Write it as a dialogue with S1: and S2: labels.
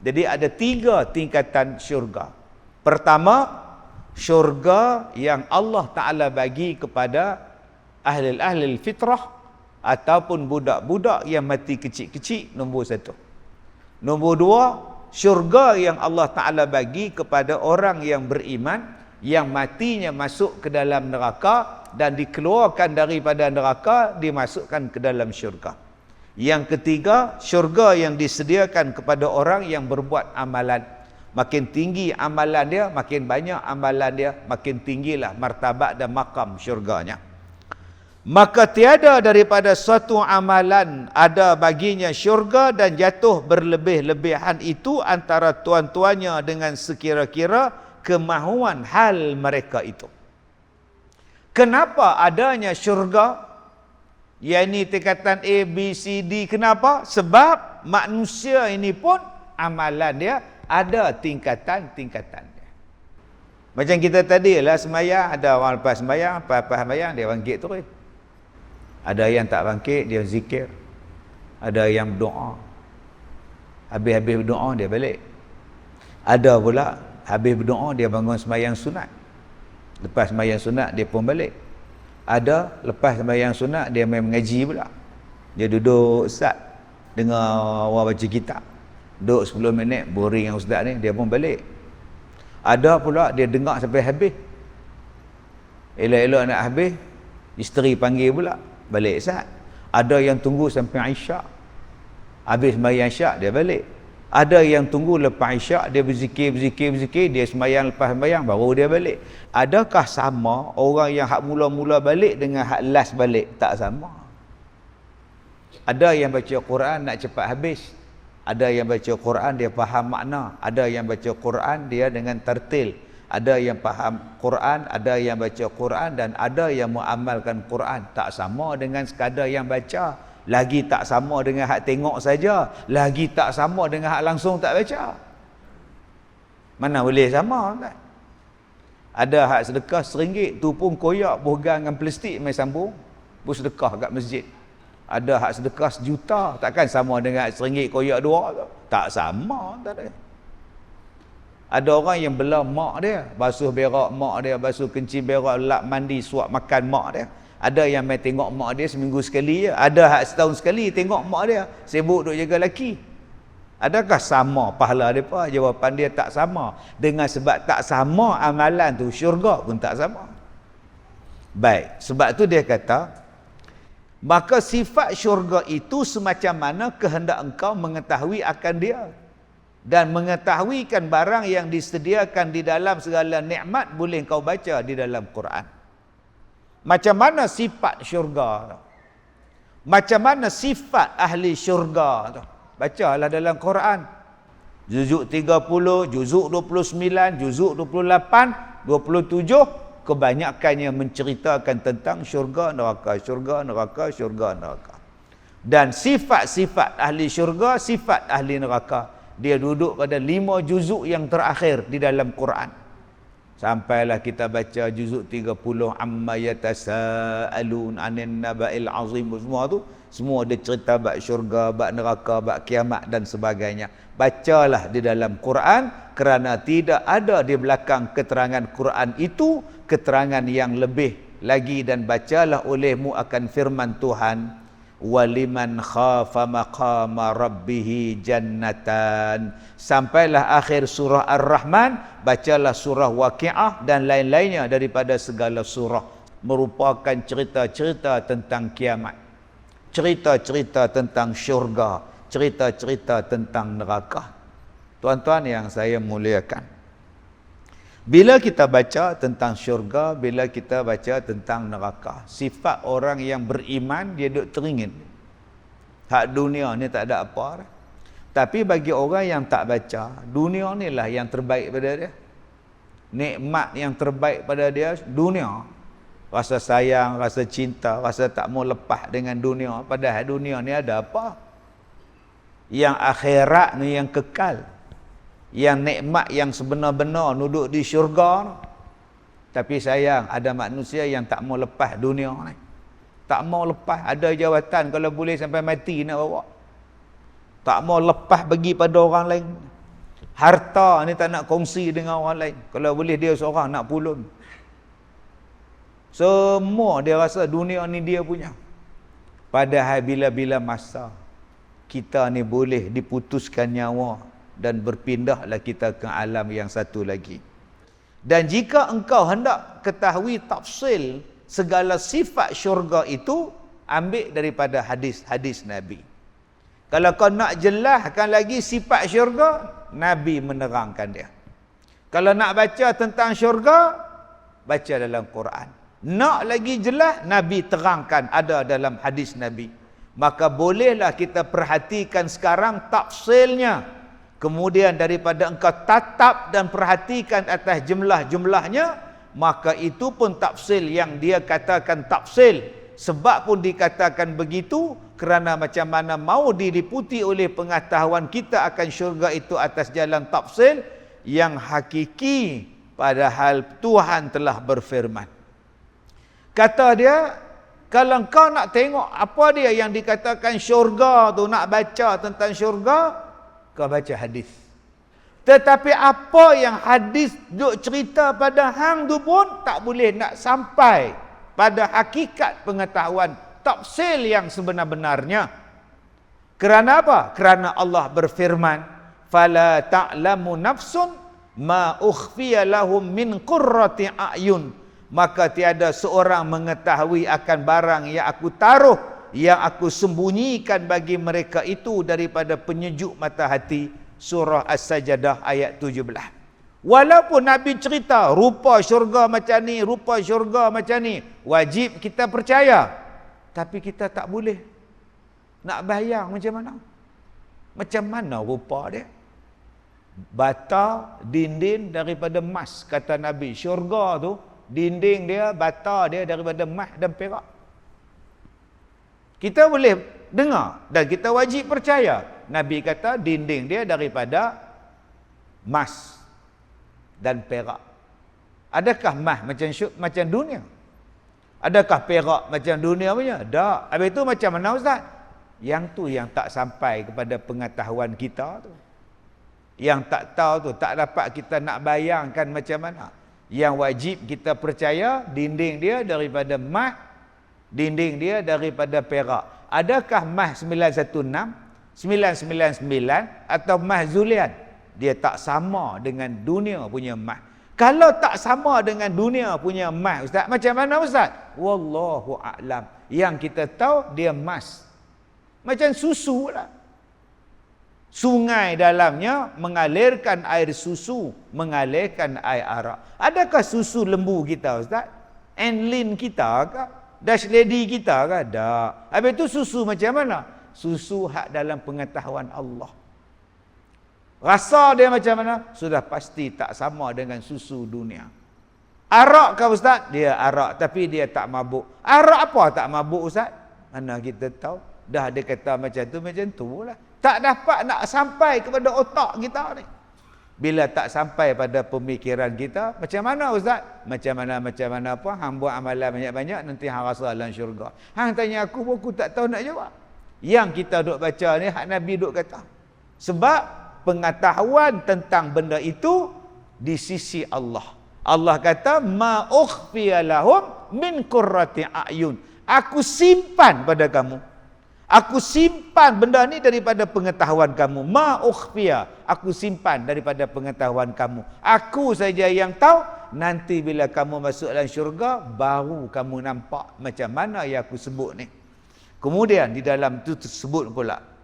S1: Jadi ada 3 tingkatan syurga. Pertama, syurga yang Allah Ta'ala bagi kepada ahli fitrah ataupun budak-budak yang mati kecil-kecil, nombor 1. Nombor 2, syurga yang Allah Ta'ala bagi kepada orang yang beriman, yang matinya masuk ke dalam neraka dan dikeluarkan daripada neraka, dimasukkan ke dalam syurga. Yang ketiga, syurga yang disediakan kepada orang yang berbuat amalan. Makin tinggi amalan dia, makin banyak amalan dia, makin tinggilah martabat dan makam syurganya. Maka tiada daripada suatu amalan ada baginya syurga dan jatuh berlebih-lebihan itu antara tuan-tuannya dengan sekira-kira kemahuan hal mereka itu. Kenapa adanya syurga? Yang ini tingkatan A, B, C, D. Kenapa? Sebab manusia ini pun amalan dia ada tingkatan-tingkatan dia. Macam kita tadi lah sembahyang, ada orang lepas sembahyang, lepas sembahyang dia bangkit terus. Ada yang tak bangkit, dia zikir. Ada yang berdoa. Habis-habis berdoa dia balik. Ada pula habis berdoa dia bangun sembahyang sunat. Lepas sembahyang sunat dia pun balik. Ada lepas sembahyang sunat dia main mengaji pula. Dia duduk ustaz dengar orang baca kitab. Duduk 10 minit boring dengan ustaz ni, dia pun balik. Ada pula dia dengar sampai habis. Elok-elok nak habis, isteri panggil pula, balik ustaz. Ada yang tunggu sampai Isyak. Habis sembahyang Isyak dia balik. Ada yang tunggu lepas Isyak, dia berzikir, dia sembahyang lepas sembahyang baru dia balik. Adakah sama orang yang hak mula-mula balik dengan hak last balik? Tak sama. Ada yang baca Quran nak cepat habis. Ada yang baca Quran dia faham makna. Ada yang baca Quran dia dengan tertil. Ada yang faham Quran, ada yang baca Quran dan ada yang mengamalkan Quran. Tak sama dengan sekadar yang baca. Lagi tak sama dengan hak tengok saja. Lagi tak sama dengan hak langsung tak baca. Mana boleh sama kan? Ada hak sedekah RM1, tu pun koyak berpegang dengan plastik main sambung, pun sedekah kat masjid. Ada hak sedekah RM1, takkan sama dengan RM1 koyak 2 tu. Tak sama, tak ada. Ada orang yang belah mak dia, basuh berak mak dia, basuh kencing berak, lap mandi, suap makan mak dia. Ada yang main tengok mak dia seminggu sekali je. Ada hak setahun sekali tengok mak dia, sibuk duk jaga laki. Adakah sama pahala mereka? Jawapan dia tak sama. Dengan sebab tak sama amalan tu, syurga pun tak sama. Baik, sebab tu dia kata, maka sifat syurga itu semacam mana kehendak engkau mengetahui akan dia. Dan mengetahuikan barang yang disediakan di dalam segala nikmat boleh engkau baca di dalam Quran. Macam mana sifat syurga tu? Macam mana sifat ahli syurga tu? Bacalah dalam Quran. Juzuk 30, juzuk 29, juzuk 28, 27, kebanyakannya menceritakan tentang syurga, neraka, syurga, neraka, syurga, neraka. Dan sifat-sifat ahli syurga, sifat ahli neraka, dia duduk pada 5 juzuk yang terakhir di dalam Quran. Sampailah kita baca juzuk 30, amma yatasaalun anin naba'il azim, semua tu semua dia cerita bab syurga, bab neraka, bab kiamat dan sebagainya. Bacalah di dalam Quran, kerana tidak ada di belakang keterangan Quran itu keterangan yang lebih lagi. Dan bacalah olehmu akan firman Tuhan, waliman khafa maqama rabbih jannatan. Sampailah akhir surah Ar-Rahman, bacalah surah Waqiah dan lain-lainnya daripada segala surah, merupakan cerita-cerita tentang kiamat, cerita-cerita tentang syurga, cerita-cerita tentang neraka. Tuan-tuan yang saya muliakan, bila kita baca tentang syurga, bila kita baca tentang neraka, sifat orang yang beriman, dia duk teringin. Hak dunia ni tak ada apa dah. Tapi bagi orang yang tak baca, dunia ni lah yang terbaik pada dia. Nikmat yang terbaik pada dia, dunia. Rasa sayang, rasa cinta, rasa tak mau lepas dengan dunia. Padahal dunia ni ada apa? Yang akhirat ni yang kekal. Yang nikmat yang sebenar-benar duduk di syurga. Tapi sayang, ada manusia yang tak mau lepas dunia ni. Tak mau lepas, ada jawatan kalau boleh sampai mati nak bawa. Tak mau lepas bagi pada orang lain. Harta ni tak nak kongsi dengan orang lain. Kalau boleh dia seorang nak pulun. Semua dia rasa dunia ni dia punya. Padahal bila-bila masa kita ni boleh diputuskan nyawa dan berpindahlah kita ke alam yang satu lagi. Dan jika engkau hendak ketahui tafsil segala sifat syurga itu, ambil daripada hadis-hadis Nabi. Kalau kau nak jelaskan lagi sifat syurga, Nabi menerangkan dia. Kalau nak baca tentang syurga, baca dalam Quran. Nak lagi jelas, Nabi terangkan ada dalam hadis Nabi. Maka bolehlah kita perhatikan sekarang tafsilnya. Kemudian daripada engkau tatap dan perhatikan atas jumlah-jumlahnya, maka itu pun tafsil yang dia katakan tafsil. Sebab pun dikatakan begitu kerana macam mana mau diliputi oleh pengetahuan kita akan syurga itu atas jalan tafsil yang hakiki, padahal Tuhan telah berfirman. Kata dia, kalau kau nak tengok apa dia yang dikatakan syurga tu, nak baca tentang syurga, kau baca hadis. Tetapi apa yang hadis duk cerita pada hang tu pun tak boleh nak sampai pada hakikat pengetahuan tafsil yang sebenar-benarnya. Kerana apa? Kerana Allah berfirman, "Fala ta'lamu nafsun ma ukhfiya lahum min qurrati a'yun." Maka tiada seorang mengetahui akan barang yang aku taruh, yang aku sembunyikan bagi mereka itu daripada penyejuk mata hati. Surah As-Sajdah ayat 17. Walaupun Nabi cerita rupa syurga macam ni, rupa syurga macam ni, wajib kita percaya. Tapi kita tak boleh nak bayang macam mana. Macam mana rupa dia? Bata dinding daripada emas, kata Nabi. Syurga tu dinding dia, bata dia daripada emas dan perak. Kita boleh dengar dan kita wajib percaya. Nabi kata dinding dia daripada emas dan perak. Adakah emas macam dunia? Adakah perak macam dunia punya? Tak. Habis itu macam mana Ustaz? Yang tu yang tak sampai kepada pengetahuan kita tu. Yang tak tahu tu, tak dapat kita nak bayangkan macam mana. Yang wajib kita percaya dinding dia daripada emas, dinding dia daripada perak. Adakah emas 916, 999 atau emas Zulian? Dia tak sama dengan dunia punya emas. Kalau tak sama dengan dunia punya emas, Ustaz, macam mana Ustaz? Wallahu a'lam. Yang kita tahu dia emas. Macam susu lah. Sungai dalamnya mengalirkan air susu, mengalirkan air arak. Adakah susu lembu kita Ustaz? Enlin kita ke? Dash lady kita ke? Tak. Habis itu susu macam mana? Susu hak dalam pengetahuan Allah. Rasa dia macam mana? Sudah pasti tak sama dengan susu dunia. Arak ke Ustaz? Dia arak, tapi dia tak mabuk. Arak apa tak mabuk Ustaz? Mana kita tahu? Dah dia kata macam tu lah. Tak dapat nak sampai kepada otak kita ni. Bila tak sampai pada pemikiran kita, macam mana Ustaz? Macam mana apa? Hang buat amalan banyak-banyak, nanti hang rasa dalam syurga. Hang tanya aku pun aku tak tahu nak jawab. Yang kita duk baca ni, hak Nabi duk kata. Sebab pengetahuan tentang benda itu di sisi Allah. Allah kata, "Ma ukhfiya lahum min qurrati a'yun." Aku simpan pada kamu. Aku simpan benda ni daripada pengetahuan kamu. Ma ukhfiya. Aku simpan daripada pengetahuan kamu. Aku saja yang tahu. Nanti bila kamu masuk dalam syurga, baru kamu nampak macam mana yang aku sebut ni. Kemudian di dalam itu tersebut pula